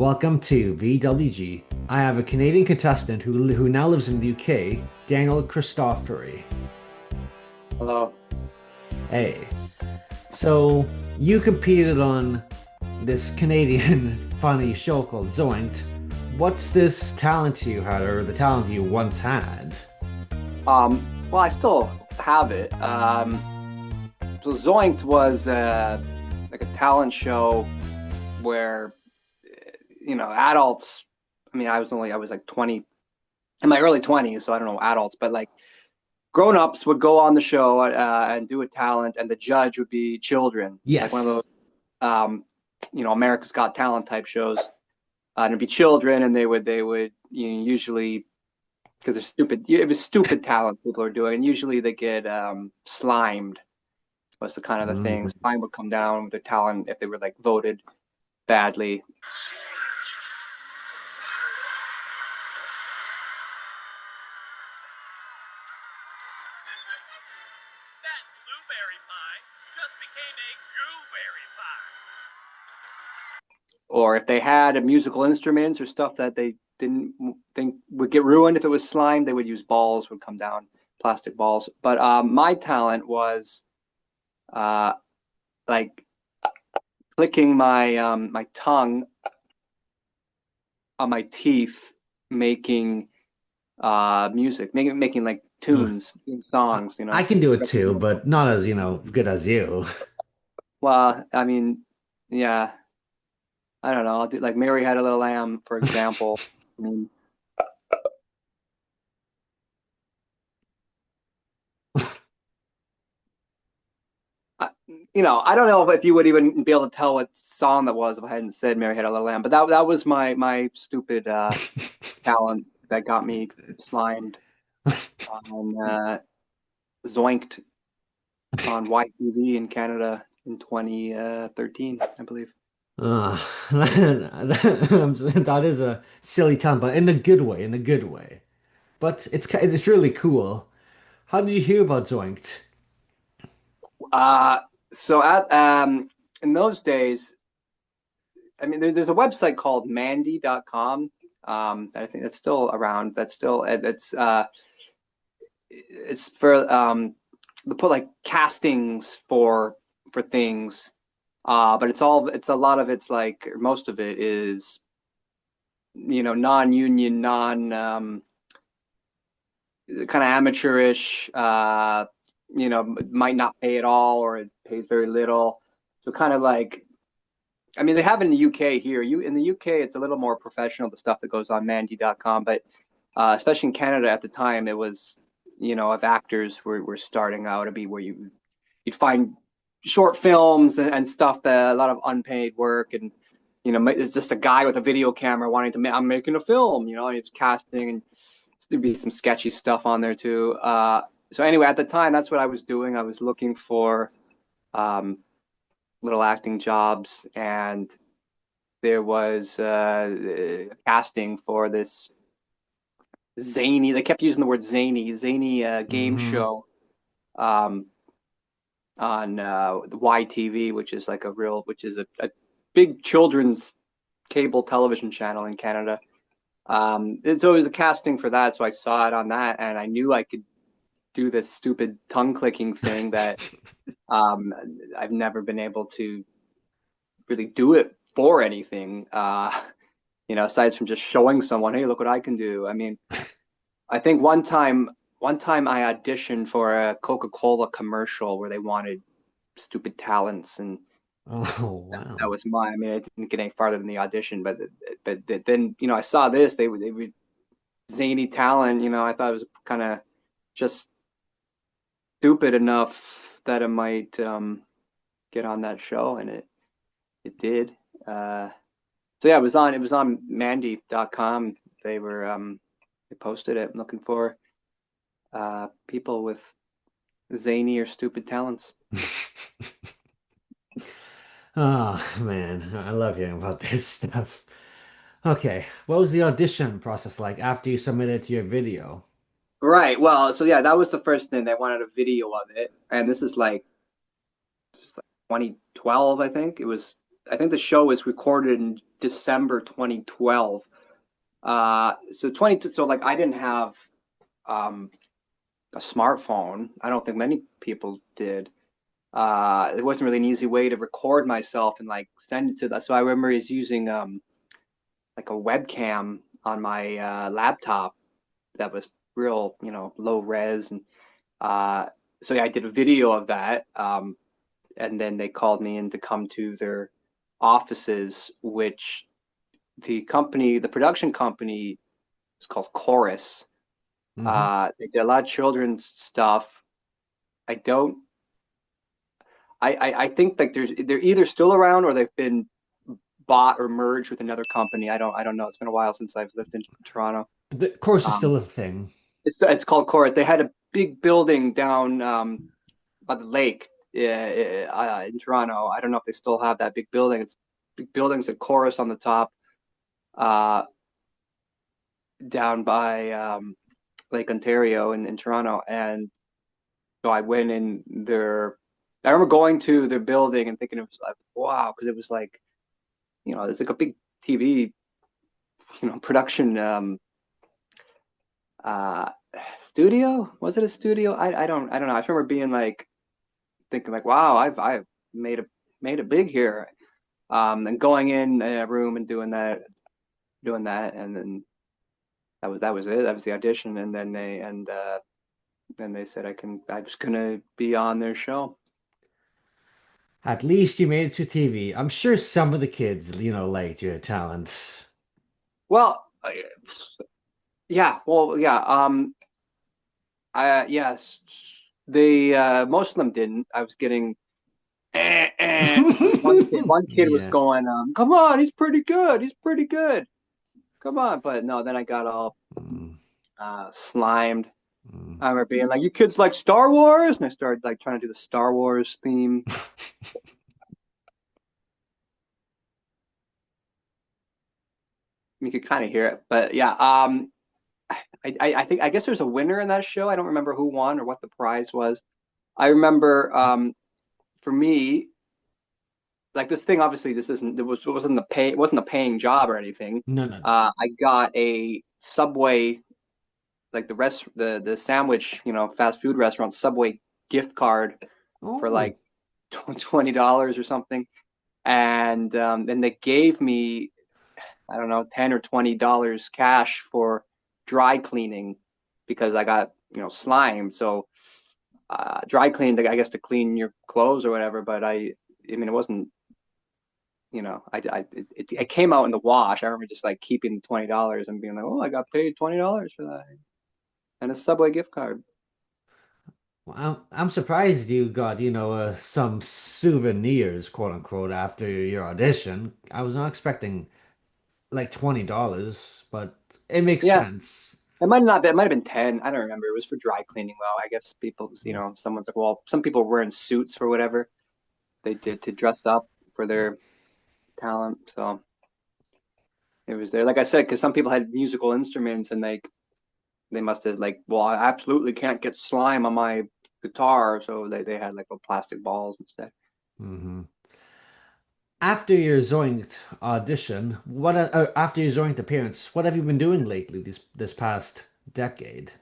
Welcome to VWG. I have a Canadian contestant who now lives in the UK, Daniel Cristofori. Hello. Hey, so you competed on this Canadian funny show called Zoink'd. What's this talent you had, or the talent you once had? Well, I still have it. So Zoink'd was like a talent show where adults. I mean, I was like 20 in my early 20s, so I don't know adults, but like grown-ups would go on the show and do a talent, and the judge would be children, like one of Yes. those America's Got Talent type shows. And it'd be children, and they would usually because they're stupid. It was stupid talent people are doing. And usually they get slimed. Was the kind of the thing. Mm. Slime would come down with their talent if they were like voted badly. That blueberry pie just became a gooberry pie. Or if they had musical instruments or stuff that they didn't think would get ruined if it was slime, they would use balls would come down, plastic balls. But my talent was uh, like clicking my tongue on my teeth, making music, making like tunes, I, songs. I can do it too, but not as, good as you. Well, I mean, yeah, I don't know. I'll do like Mary Had a Little Lamb, for example. I mean, I, I don't know if you would even be able to tell what song that was if I hadn't said Mary Had a Little Lamb, but that was my stupid talent that got me slimed on Zoinked on YTV in Canada in 2013, I believe. Uh, that is a silly time, but in a good way, in a good way. But it's really cool. How did you hear about Zoinked? Uh, so at in those days, I mean, there's a website called Mandy.com. I think that's still around. That's still it's for they put like castings for things. But it's a lot of it's like most of it is non-union, non kind of amateurish. Might not pay at all or it pays very little. So kind of like I mean, they have it in the UK here. In the UK, it's a little more professional, the stuff that goes on Mandy.com, but especially in Canada at the time, it was, if actors were starting out, it'd be where you'd find short films and stuff that a lot of unpaid work and it's just a guy with a video camera wanting to I'm making a film, and he's casting and there'd be some sketchy stuff on there too. So anyway, at the time, that's what I was doing. I was looking for um, little acting jobs, and there was casting for this zany. They kept using the word zany game Hmm. show um, on YTV, which is like which is a big children's cable television channel in Canada. So it was a casting for that, so I saw it on that, and I knew I could do this stupid tongue clicking thing that um, I've never been able to really do it for anything. Aside from just showing someone, hey, look what I can do. I mean, I think one time I auditioned for a Coca-Cola commercial where they wanted stupid talents, and Oh, that wow. was mine. I mean, I didn't get any farther than the audition, but then I saw this. They would zany talent. I thought it was kind of just stupid enough that it might get on that show, and it did. Uh, So yeah, it was on Mandy.com. They posted it looking for people with zany or stupid talents. Oh, man. I love hearing about this stuff. Okay. What was the audition process like after you submitted your video? Right. Well, so yeah, that was the first thing. They wanted a video of it, and this is like 2012, I think. It was. I think the show was recorded in December 2012. So like I didn't have a smartphone. I don't think many people did. It wasn't really an easy way to record myself and like send it to that. So I remember he's using like a webcam on my laptop that was real, low res, and so yeah, I did a video of that, and then they called me in to come to their offices, which the production company is called Chorus. Hmm. They did a lot of children's stuff. I don't. I think like they're either still around or they've been bought or merged with another company. I don't know. It's been a while since I've lived in Toronto. The course is Um, still a thing. it's called Chorus. They had a big building down by the lake in Toronto. I don't know if they still have that big building. It's big buildings at Chorus on the top, uh, down by Lake Ontario in Toronto. And so I went in there. I remember going to their building and thinking it was like, wow, because it was like, it's like a big TV, production uh studio. Was it a studio? I don't know. I remember being like thinking like, wow, I've made it big here. And going in a room and doing that, and then that was it. That was the audition, and then they said I was gonna be on their show. At least you made it to TV. I'm sure some of the kids, liked your talent. Well, yeah, well, yeah, yes, they most of them didn't. I was getting one kid was Yeah. going, come on, he's pretty good. He's pretty good. Come on. But no, then I got all Mm, slimed. mm. I remember being like, you kids like Star Wars? And I started like trying to do the Star Wars theme. You could kind of hear it. But yeah, I guess there's a winner in that show. I don't remember who won or what the prize was. I remember for me, like this thing, obviously this isn't it wasn't a paying job or anything. No, no, no. I got a Subway, like the sandwich, fast food restaurant Subway gift card for Oh. like $20 or something. And then they gave me, I don't know, $10 or $20 cash for dry cleaning because I got, slime. So dry cleaned, I guess, to clean your clothes or whatever. But I mean, it wasn't, it came out in the wash. I remember just like keeping the $20 and being like, oh, I got paid $20 for that, and a Subway gift card. Well, I'm surprised you got, some souvenirs, quote unquote, after your audition. I was not expecting like $20, but it makes Yeah, sense. it might not be. It might have been 10. I don't remember. It was for dry cleaning. Well, I guess people, Mm. someone's like, well, some people were wearing suits or whatever. They did to dress up for their talent. So it was there. Like I said, because some people had musical instruments and they must have like, well, I absolutely can't get slime on my guitar. So they had like little plastic balls instead. Hmm. After your Zoink'd audition, after your Zoink'd appearance, what have you been doing lately this past decade?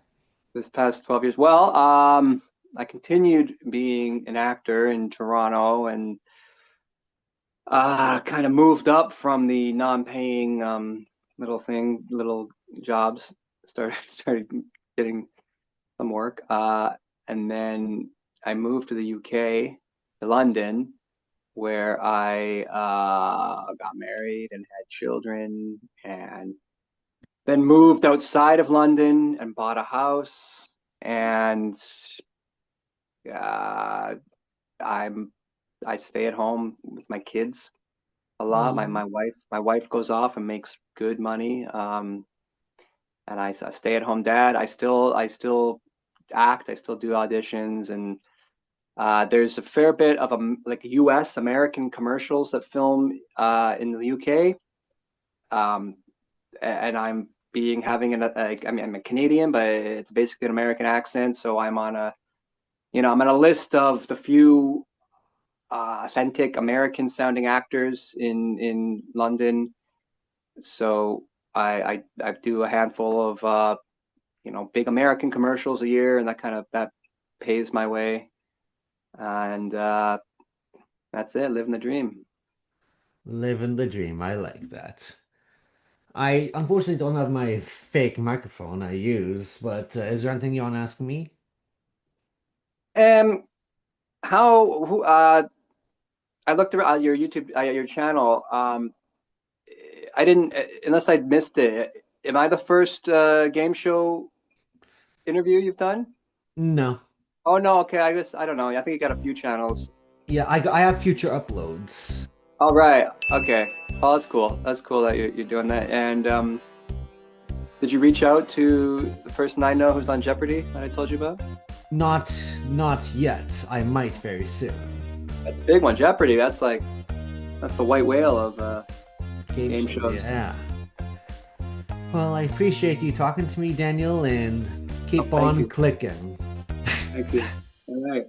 This past 12 years. Well, I continued being an actor in Toronto and kind of moved up from the non-paying little jobs. Started getting some work, and then I moved to the UK, to London, where I got married and had children, and then moved outside of London and bought a house, and uh, I'm I stay at home with my kids a lot. My Oh, my wife my wife goes off and makes good money. And I stay at home dad. I still act. I still do auditions, and there's a fair bit of like U.S. American commercials that film in the UK. Um, and I'm being having like, I mean, I'm a Canadian, but it's basically an American accent. So I'm on a list of the few authentic American sounding actors in London. So I do a handful of big American commercials a year, and that pays my way. And that's it, living the dream. Living the dream. I like that. I unfortunately don't have my fake microphone I use, but is there anything you want to ask me? Um, how who I looked around your YouTube, your channel. I didn't, unless I missed it. Am I the first game show interview you've done? No. Oh no, okay. I don't know. I think you got a few channels. Yeah, I have future uploads. All right. Okay. Oh, that's cool. That's cool that you're doing that. And did you reach out to the person I know who's on Jeopardy that I told you about? Not not yet. I might very soon. That's a big one, Jeopardy. That's the white whale of game shows. Yeah. Well, I appreciate you talking to me, Daniel, and keep Oh, thank on you. clicking. Thank you. All right.